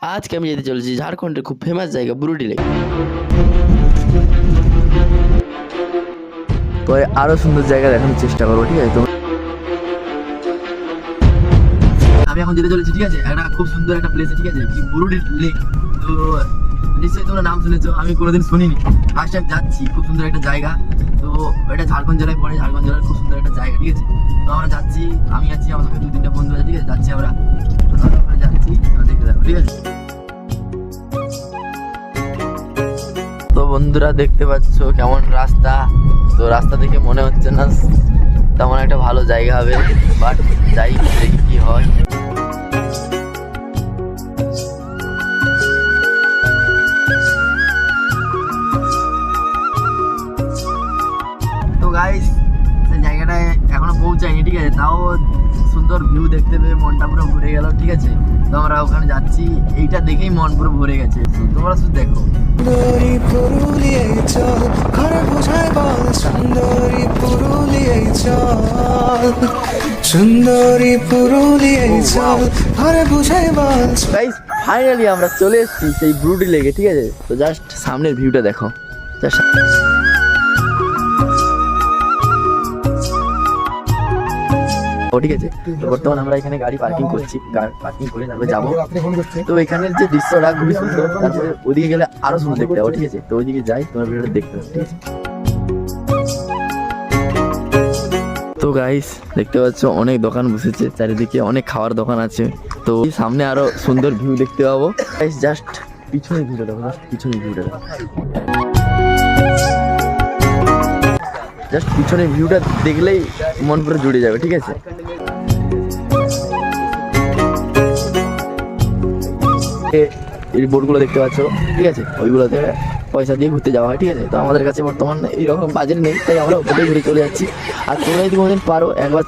আজকে আমি যেতে চলেছি ঝাড়খণ্ডের খুব ফেমাস জায়গা বুরুডি লেক। পরে আরো সুন্দর জায়গা দেখানোর চেষ্টা করবো, ঠিক আছে? আমি এখন যেতে চলেছি, ঠিক আছে, একটা খুব সুন্দর একটা প্লেসে, ঠিক আছে, বুরুডি লেক। তো নিশ্চয়ই তোমরা নাম শুনেছো, আমি কোনোদিন শুনিনি, ফার্স্ট টাইম যাচ্ছি। খুব সুন্দর একটা জায়গা। তো এটা ঝাড়খণ্ড জেলায় পড়ে, ঝাড়খণ্ড জেলার খুব সুন্দর একটা জায়গা, ঠিক আছে? তো আমরা যাচ্ছি, আমি আছি, আমার সঙ্গে 2-3টা বন্ধু আছে, ঠিক আছে? যাচ্ছি আমরা, ওখানে যাচ্ছি, দেখে যাবো, ঠিক আছে? তো বন্ধুরা দেখতে পাচ্ছ কেমন রাস্তা। তো রাস্তা দেখে মনে হচ্ছে না তেমন একটা ভালো জায়গা হবে, বাট যাই দেখি কি হয়। তো গাইস জায়গাটায় এখনো পৌঁছায়নি, ঠিক আছে? তাও সুন্দর ভিউ দেখতে পেয়ে মনটা পুরো ভরে গেল, ঠিক আছে? তো আমরা ওখানে যাচ্ছি, এইটা দেখেই মন পুরো ভরে গেছে। তোমরা শুধু দেখো। সুন্দরী পুরুলিয়ায় চল, ঘরে বোঝায় বল, সুন্দরী পুরুলিয়ায় চল, সুন্দরী পুরুলিয়ায় চল, ঘরে বোঝায় বল। গাইস ফাইনালি আমরা চলে এসেছি সেই বুরুডি লেকে, ঠিক আছে? তো জাস্ট সামনের ভিউটা দেখো, জাস্ট ঠিক আছে। বর্তমানে আমরা এখানে গাড়ি পার্কিং করছি, পার্কিং করে তারপরে যাবো। তো এখানের যে দৃশ্যটা খুবই সুন্দর, তারপরে ওদিকে গেলে আরো সুন্দর দেখতে পাবো, ঠিক আছে? তো ওইদিকে যাই, তোমার ভিডিওটা দেখতে পাবো, ঠিক আছে? তো গাইস দেখতে পাচ্ছ অনেক দোকান বসেছে চারিদিকে, অনেক খাওয়ার দোকান আছে। তো সামনে আরো সুন্দর ভিউ দেখতে পাবো। গাইস জাস্ট পিছনের ভিউটা দেখো, জাস্ট পিছনের ভিউটা দেখো, জাস্ট পিছনের ভিউটা দেখলেই মন পুরো জুড়ে যাবে, ঠিক আছে? এই বোর্ডগুলো দেখতে পাচ্ছ, ঠিক আছে? ওইগুলোতে পয়সা দিয়ে ঘুরতে যাওয়া হয়, ঠিক আছে? তো আমাদের কাছে বর্তমান এইরকম বাজেট নেই, তাই আমরা ওটাই ঘুরে চলে যাচ্ছি। আর তোমরা যদি কোনোদিন পারো একবার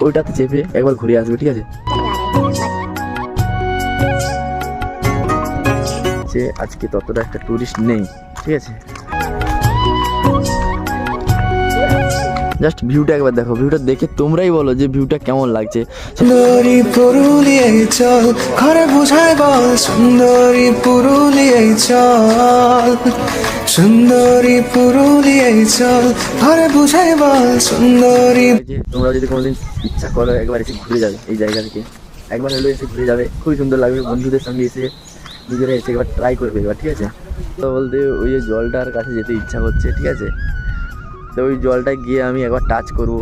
ওইটাতে চেপে একবার ঘুরে আসবে, ঠিক আছে? আজকে ততটা একটা টুরিস্ট নেই, ঠিক আছে? জাস্ট ভিউটা একবার দেখো, ভিউটা দেখে তোমরাই বলো যে ভিউটা কেমন লাগছে। সুন্দরী পুরুলিয়ায় চল, ঘরে বোঝায় বল, সুন্দরী পুরুলিয়ায় চল, সুন্দরী পুরুলিয়ায় চল, ঘরে বোঝায় বল, সুন্দরী। তোমরা যদি কোনোদিন ইচ্ছা করো একবার এসে ঘুরে যাবে এই জায়গা থেকে, একবার হলেও এসে ঘুরে যাবে, খুবই সুন্দর লাগবে। বন্ধুদের সঙ্গে এসে নিজেরা এসে একবার ট্রাই করবে এবার, ঠিক আছে? তো বলতে ওই যে জলটার কাছে যেতে ইচ্ছা হচ্ছে, ঠিক আছে? তো ওই জলটা গিয়ে আমি একবার টাচ করবো।